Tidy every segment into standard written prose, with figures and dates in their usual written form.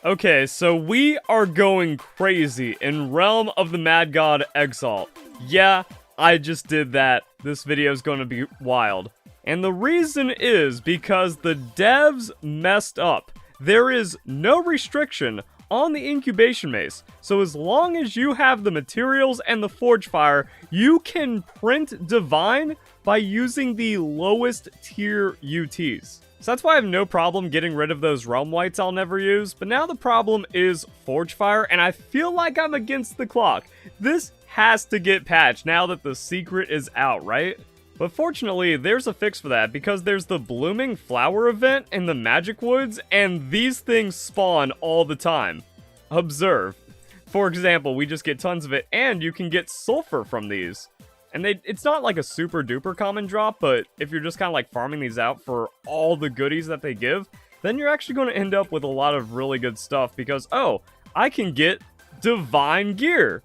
Okay, so we are going crazy in Realm of the Mad God Exalt. Yeah, I just did that. This video is going to be wild. And the reason is because the devs messed up. There is no restriction on the incubation mace. So as long as you have the materials and the forge fire, you can print divine by using the lowest tier UTs. So that's why I have no problem getting rid of those realm whites I'll never use, but now the problem is forge fire, and I feel like I'm against the clock. This has to get patched now that the secret is out, right? But fortunately, there's a fix for that, because there's the blooming flower event in the magic woods, and these things spawn all the time. Observe. For example, we just get tons of it, and you can get sulfur from these. And it's not like a super duper common drop, but if you're just kind of like farming these out for all the goodies that they give, then you're actually going to end up with a lot of really good stuff because, oh, I can get divine gear.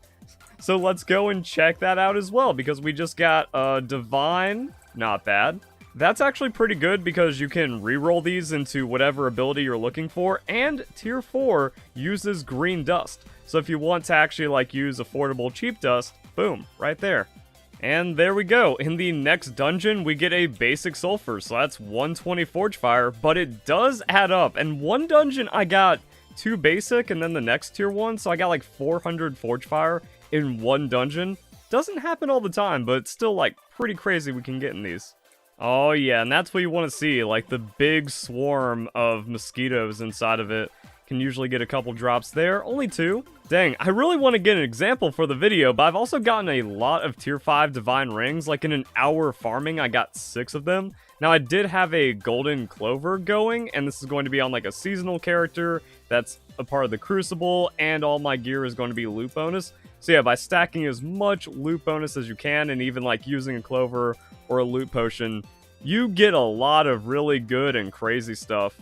So let's go and check that out as well because we just got divine, not bad. That's actually pretty good because you can reroll these into whatever ability you're looking for, and tier 4 uses green dust. So if you want to actually like use affordable cheap dust, boom, right there. And there we go. In the next dungeon, we get a basic sulfur, so that's 120 forge fire, but it does add up. And one dungeon, I got 2 basic, and then the next tier 1, so I got like 400 forge fire in one dungeon. Doesn't happen all the time, but it's still like pretty crazy we can get in these. Oh yeah, and that's what you want to see, like the big swarm of mosquitoes inside of it. Can usually get a couple drops there, only 2. Dang, I really want to get an example for the video, but I've also gotten a lot of tier 5 divine rings. Like in an hour farming, I got 6 of them. Now I did have a golden clover going, and this is going to be on like a seasonal character that's a part of the crucible, and all my gear is going to be loot bonus. So yeah, by stacking as much loot bonus as you can, and even like using a clover or a loot potion, you get a lot of really good and crazy stuff.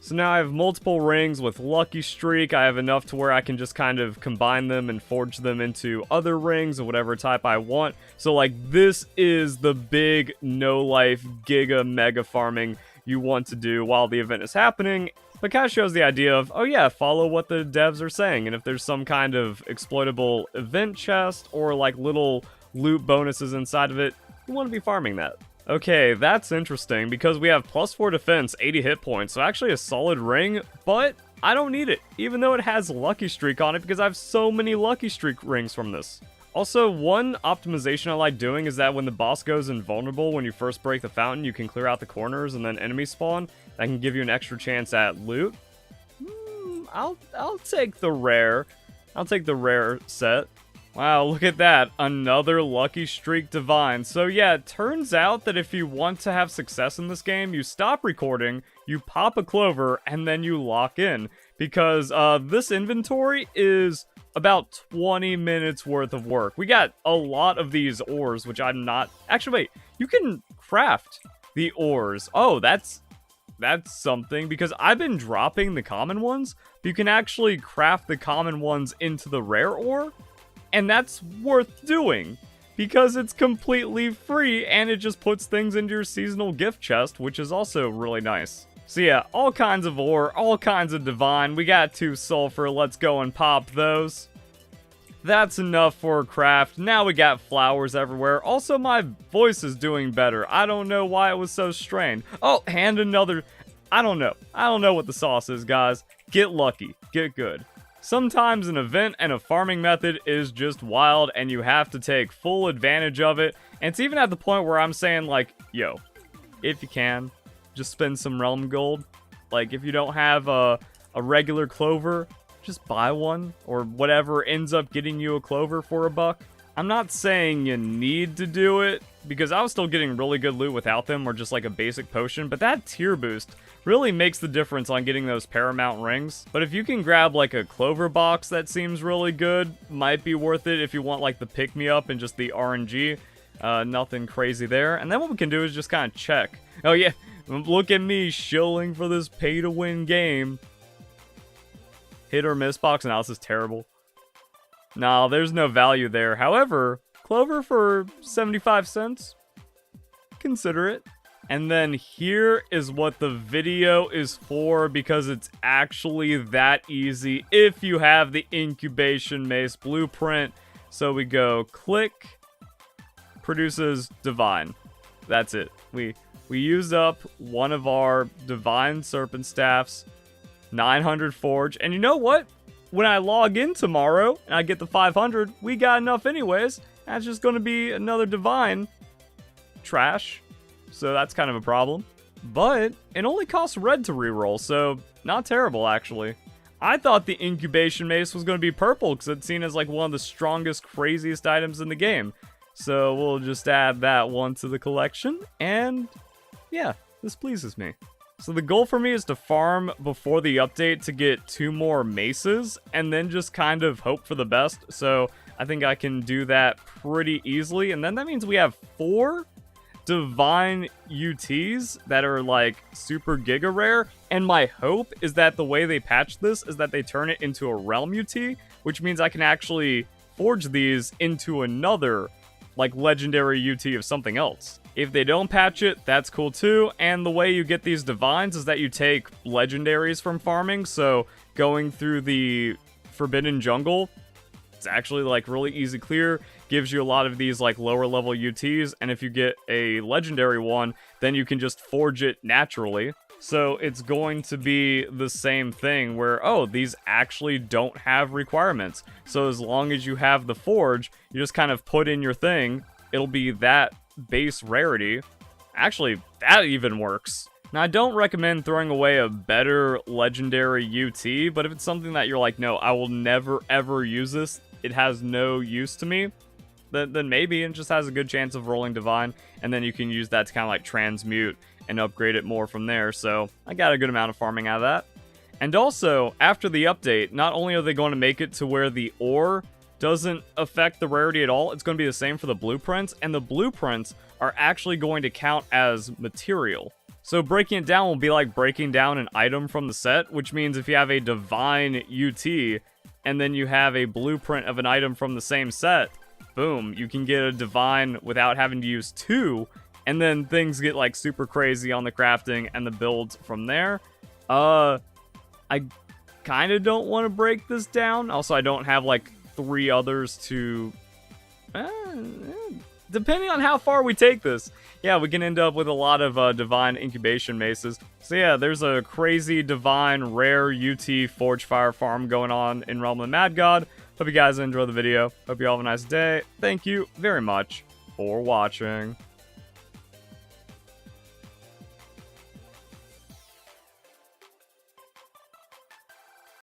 So now I have multiple rings with Lucky Streak. I have enough to where I can just kind of combine them and forge them into other rings of whatever type I want. So like this is the big no-life giga mega farming you want to do while the event is happening. But kind of shows the idea of, oh yeah, follow what the devs are saying. And if there's some kind of exploitable event chest or like little loot bonuses inside of it, you want to be farming that. Okay, that's interesting because we have +4 defense, 80 hit points, so actually a solid ring, but I don't need it, even though it has Lucky Streak on it because I have so many Lucky Streak rings from this. Also, one optimization I like doing is that when the boss goes invulnerable when you first break the fountain, you can clear out the corners and then enemies spawn. That can give you an extra chance at loot. I'll take the rare. I'll take the rare set. Wow, look at that. Another Lucky Streak Divine. So yeah, it turns out that if you want to have success in this game, you stop recording, you pop a clover, and then you lock in. Because this inventory is about 20 minutes worth of work. We got a lot of these ores, which I'm not... Actually, wait. You can craft the ores. Oh, that's something. Because I've been dropping the common ones, but you can actually craft the common ones into the rare ore. And that's worth doing, because it's completely free, and it just puts things into your seasonal gift chest, which is also really nice. So yeah, all kinds of ore, all kinds of divine. We got 2 sulfur, let's go and pop those. That's enough for a craft. Now we got flowers everywhere. Also, my voice is doing better. I don't know why it was so strained. Oh, and another... I don't know. I don't know what the sauce is, guys. Get lucky. Get good. Sometimes an event and a farming method is just wild, and you have to take full advantage of it. And it's even at the point where I'm saying, like, yo, if you can, just spend some realm gold. Like, if you don't have a regular clover, just buy one, or whatever ends up getting you a clover for $1. I'm not saying you need to do it, because I was still getting really good loot without them, or just like a basic potion, but that tier boost really makes the difference on getting those paramount rings. But if you can grab like a clover box that seems really good, might be worth it if you want like the pick-me-up and just the RNG. Nothing crazy there. And then what we can do is just kind of check. Oh yeah, look at me shilling for this pay-to-win game. Hit or miss box analysis, terrible. Nah, there's no value there. However, clover for 75 cents? Consider it. And then here is what the video is for, because it's actually that easy if you have the incubation mace blueprint. So we go click, produces divine. That's it. We use up one of our divine serpent staffs, 900 forge, and you know what? When I log in tomorrow and I get the 500, we got enough anyways. That's just going to be another divine trash. So that's kind of a problem. But it only costs red to reroll, so not terrible actually. I thought the incubation mace was going to be purple because it's seen as like one of the strongest, craziest items in the game. So we'll just add that one to the collection, and yeah, this pleases me. So the goal for me is to farm before the update to get 2 more maces, and then just kind of hope for the best. So I think I can do that pretty easily, and then that means we have 4 divine UTs that are like super giga rare, and my hope is that the way they patch this is that they turn it into a realm UT, which means I can actually forge these into another like legendary UT of something else. If they don't patch it, that's cool too, and the way you get these divines is that you take legendaries from farming, so going through the Forbidden Jungle, it's actually like really easy clear, gives you a lot of these like lower level UTs, and if you get a legendary one, then you can just forge it naturally. So it's going to be the same thing where, oh, these actually don't have requirements. So as long as you have the forge, you just kind of put in your thing, it'll be that base rarity. Actually, that even works. Now, I don't recommend throwing away a better legendary UT, but if it's something that you're like, no, I will never ever use this, it has no use to me, then maybe it just has a good chance of rolling divine, and then you can use that to kind of like transmute and upgrade it more from there. So I got a good amount of farming out of that. And also, after the update, not only are they going to make it to where the ore doesn't affect the rarity at all, it's going to be the same for the blueprints, and the blueprints are actually going to count as material. So breaking it down will be like breaking down an item from the set, which means if you have a divine UT, and then you have a blueprint of an item from the same set, boom, you can get a divine without having to use 2, and then things get like super crazy on the crafting and the builds from there. I kind of don't want to break this down. Also, I don't have like 3 others to... depending on how far we take this, yeah, we can end up with a lot of divine incubation maces. So yeah, there's a crazy divine rare UT Forge Fire farm going on in Realm of the Mad God. Hope you guys enjoy the video. Hope you all have a nice day. Thank you very much for watching.